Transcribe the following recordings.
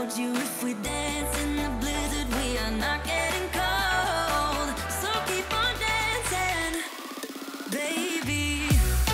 told you if we dance in the blizzard, we are not getting cold. So keep on dancing, baby.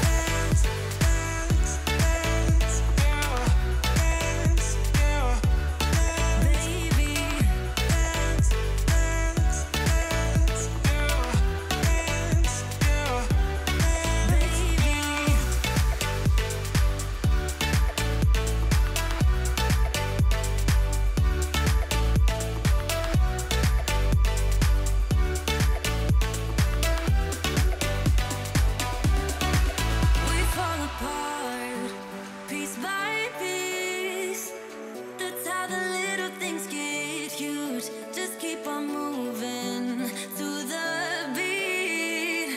Dance, dance, dance, yeah. Dance, yeah. Baby. Dance, dance, dance, yeah. Dance, yeah. Baby. We fall apart, piece by piece. That's how the little things get huge. Just keep on moving through the beat.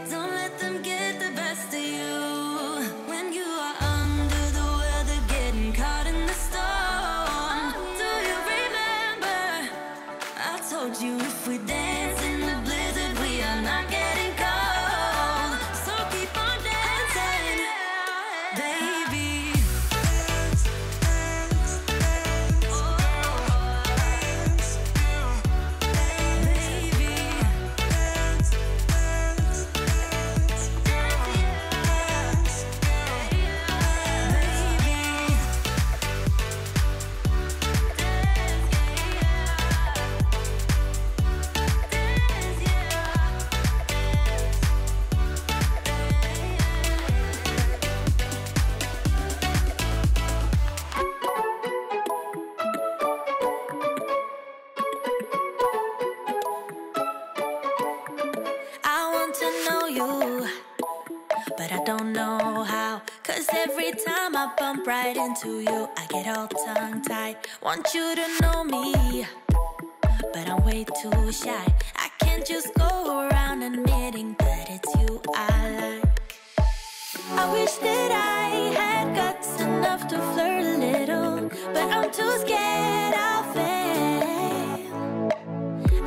Don't let them get the best of you. When you are under the weather, getting caught in the storm. Do you remember? I told you if we dance in the blizzard, we are not getting cold. So keep on dancing, baby. Dance, dance, dance, dance, baby. Dance, dance, dance, dance, I want to know you, but I don't know how. 'Cause every time I bump right into you, I get all tongue-tied. Want you to know me, but I'm way too shy. I can't just go around admitting that it's you I like. I wish that I had guts enough to flirt a little, but I'm too scared I'll fail.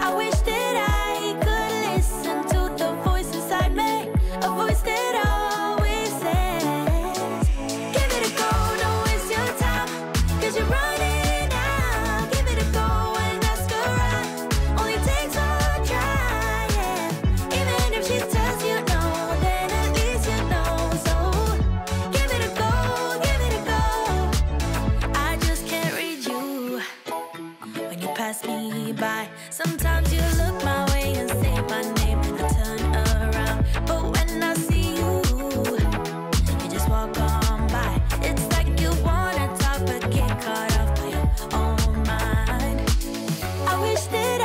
I wish that I could listen to the voice inside me, a voice that always says, give it a go, don't waste your time, 'cause you're running out. Give it a go and ask her out, only takes one try, yeah. Even if she tells you no, then at least you know. So give it a go, give it a go. I just can't read you when you pass me by. Sometimes you look my way and say my name, I turn around, but when I see you, you just walk on by. It's like you wanna talk but get caught up by your own mind. I wish that I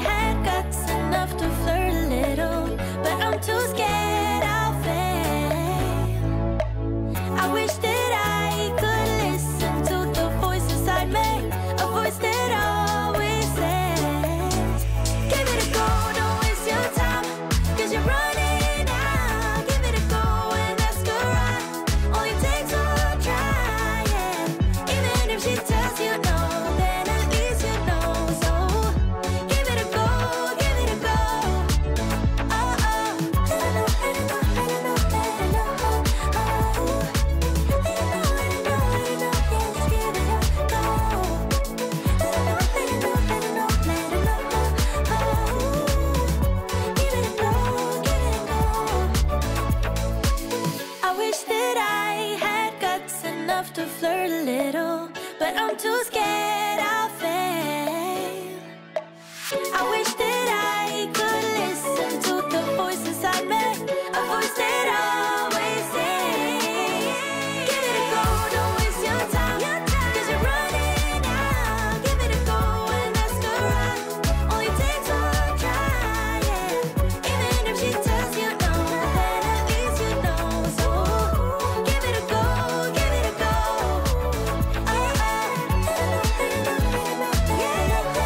had guts enough to flirt a little, but I'm too scared I'll fail. I wish that I could listen to the voice inside me, a voice that always says, give it a go, don't waste your time, 'cause you're running out. Give it a go and ask her out, only takes one try, yeah. Even if she tells you no, then at least you know. So give it a go, give it a go. Oh, oh. Let it know, let it know, let it know, let it know. Oh, let it know, let it know, let it know. Yeah, just give it a go. Let it know, let it know, let it know, let it know. Oh, give it a go, give it a go. I wish that I had guts enough to flirt a little, but I'm too scared I'll fail. I wish that I could listen to the voice inside me, a voice that always says, give it a go, don't waste your time, 'cause you're running out. Give it a go and ask her out, only takes one try, yeah. Even if she tells you no, then at least you know. So give it a go, give it a go. Oh, oh. Let it know, let it know, let it know, yeah, yeah, yeah.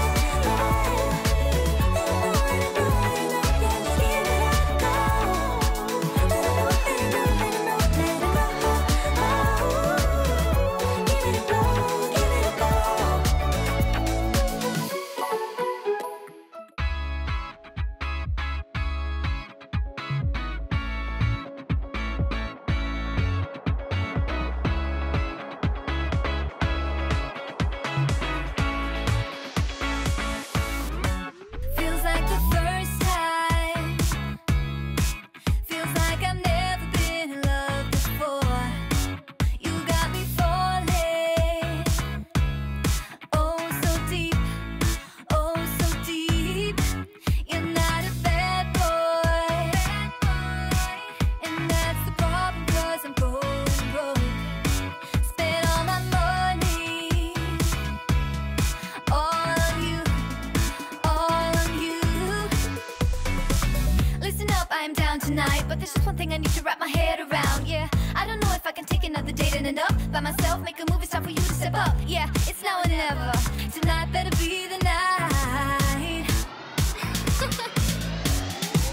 tonight, but there's just one thing I need to wrap my head around. Yeah, I don't know if I can take another date in and up by myself, make a move. It's time for you to step up. Yeah, it's now or never. Tonight better be the night.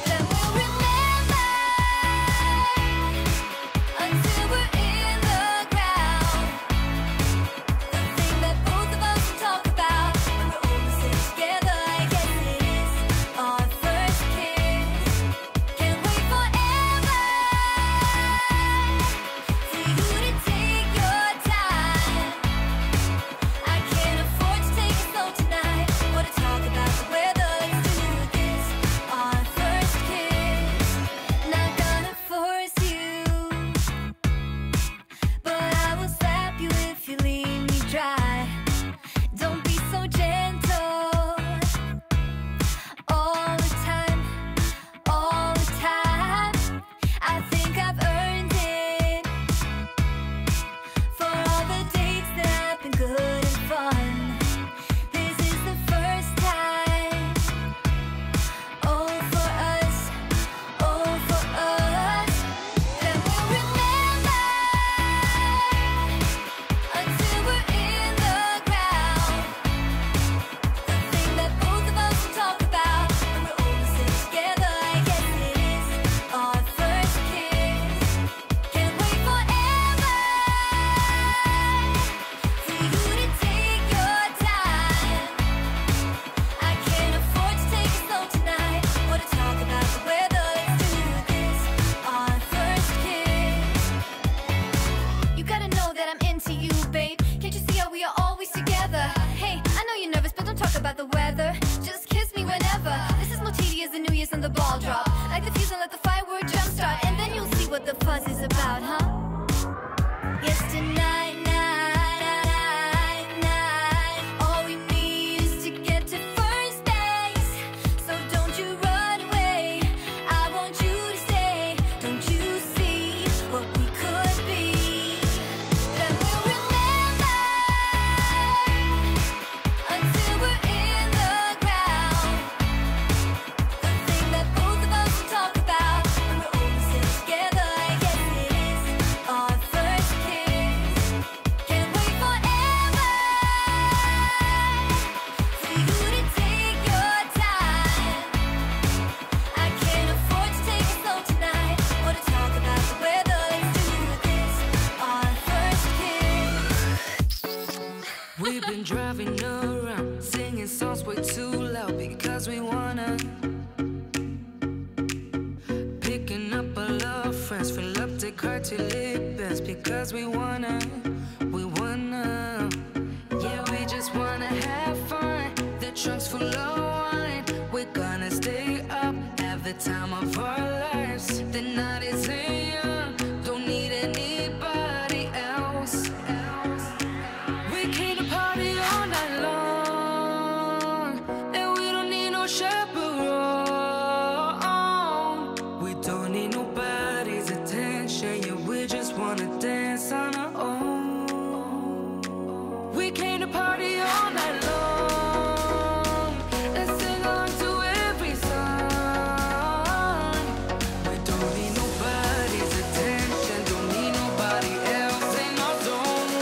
Then we'll remember until we're in the ground. The thing that both of us will talk about when we're all sitting together. I guess it is our first kiss. Can't wait forever for you to take your time. I can't afford to take it slow tonight or to talk about the weather. Let's do this, our first kiss. Not gonna force you, but I will slap you if you leave me dry. Don't be so gentle all the time, all the time. I think I've earned it for all the dates that have been good and fun. This is the first time. Oh, for us, oh, for us. Then we'll remember until we're in the ground. The thing that both of us will talk about when we're all sitting together. I guess it is our first kiss. Can't wait forever for you to take your time. I can't afford to take it slow tonight or to talk about the weather. Let's do this, our first kiss. You gotta know that I'm into you, babe. Can't you see how we are always together? Hey, I know you're nervous, but don't talk about the weather. Just kiss me whenever. This is more tedious than New Year's and the ball drop. Like the fuse and let the firework jumpstart, and then you'll see what the fuzz is about, huh? Yes, tonight, night. All we need is to get to first base. So don't you run away. I want you to stay. Don't you see what we could be? Then we'll remember until we're in the ground. The thing that both of us will talk about when we're all sitting together. I guess it is our first kiss. Can't wait forever for you to take your time. I can't afford to take it slow tonight or to talk about the weather. Let's do this, our first kiss. We've been driving around, singing songs way too loud because we wanna. Picking up all our friends, fill up the car till it bends because we wanna. Yeah, we just wanna have fun. The trunk's full of wine. We're gonna stay up, have the time of our lives. The night is young, don't need anybody else. We came to party all night long, and we don't need no chaperone. We don't need nobody's attention, yeah, we just wanna dance on our own. We came to party all night long and sing along to every song. We don't need nobody's attention, don't need nobody else in our zone.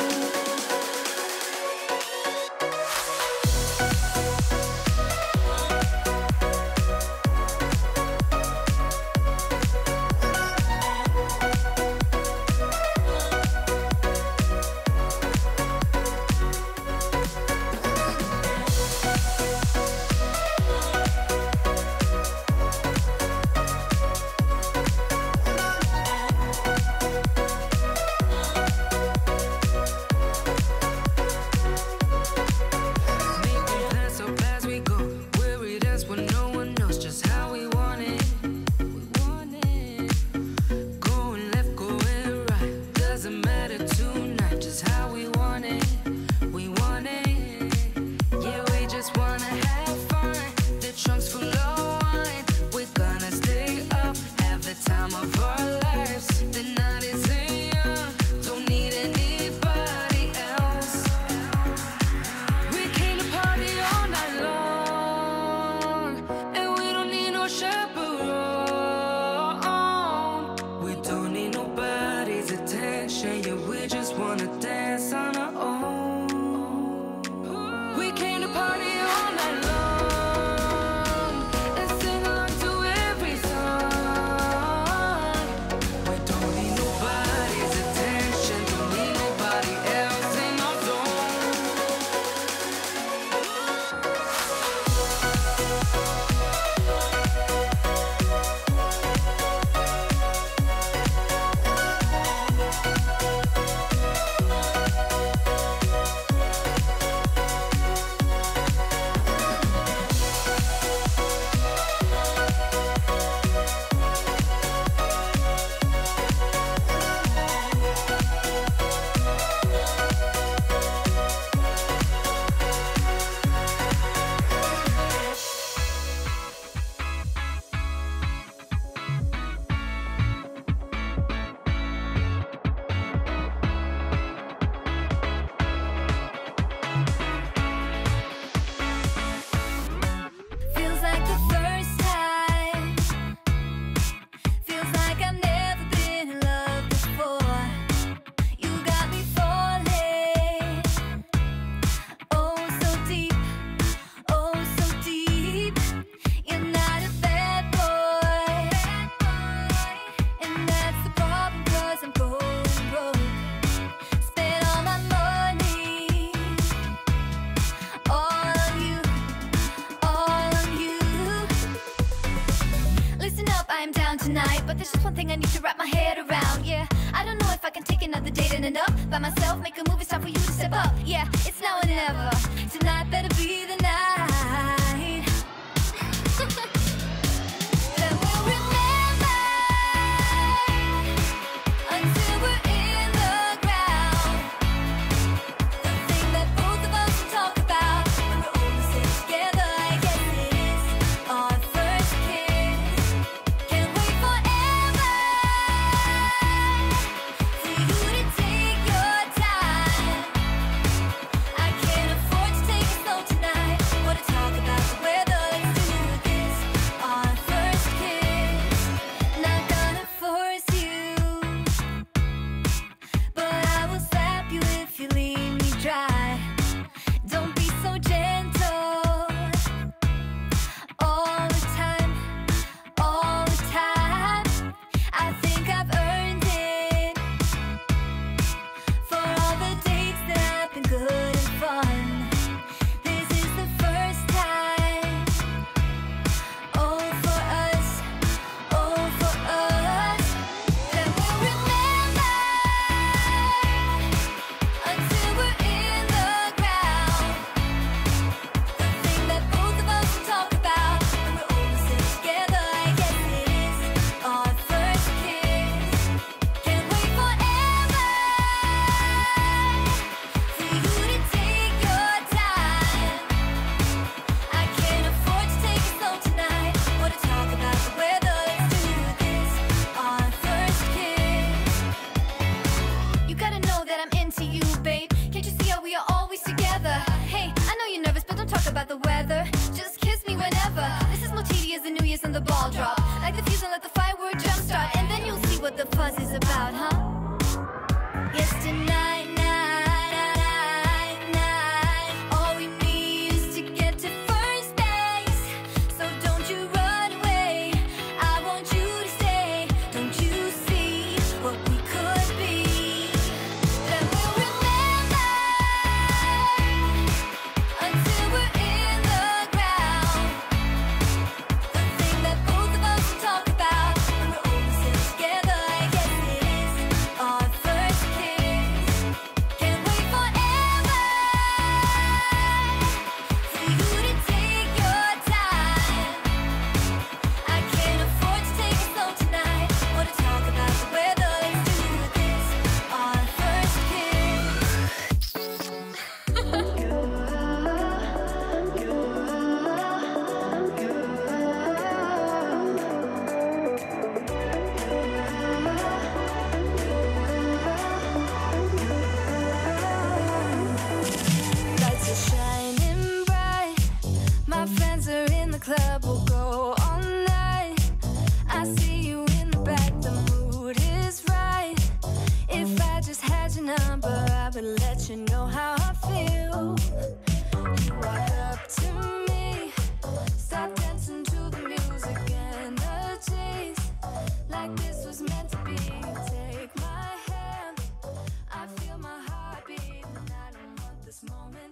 there's just one thing I need to wrap my head around. Yeah, I don't know if I can take another date and end up by myself. Make a movie, it's time for you to step up. Yeah, it's now or never. Tonight better be the night. That we'll remember until we're in the ground. The thing that both of us will talk about when we're all sitting together. I guess it is our first kiss. Can't wait forever for you to take your time. I can't afford to take it slow tonight. Wanna talk about the weather? Let's do this. Our first kiss. Not gonna force you, but I will slap you if you leave me dry. Don't be so gentle all the time, all the time. I think I've earned it for all the dates that have been good and fun. This is the first time. Oh, for us, oh, for us. That we'll remember until we're in the ground. The thing that both of us will talk about when we're all sitting together. I guess it is our first kiss. Can't wait forever for you to take your time. I can't afford to take it slow tonight. Wanna talk about the weather? Let's do this. Our first kiss. You gotta know that I'm into you, babe. Can't you see how we are always together? Hey, I know you're nervous, but don't talk about the weather. Just kiss me whenever. This is more tedious than New Year's and the ball drop. Like the fuse and let the firework jumpstart, and then you'll see what the fuzz is about, huh?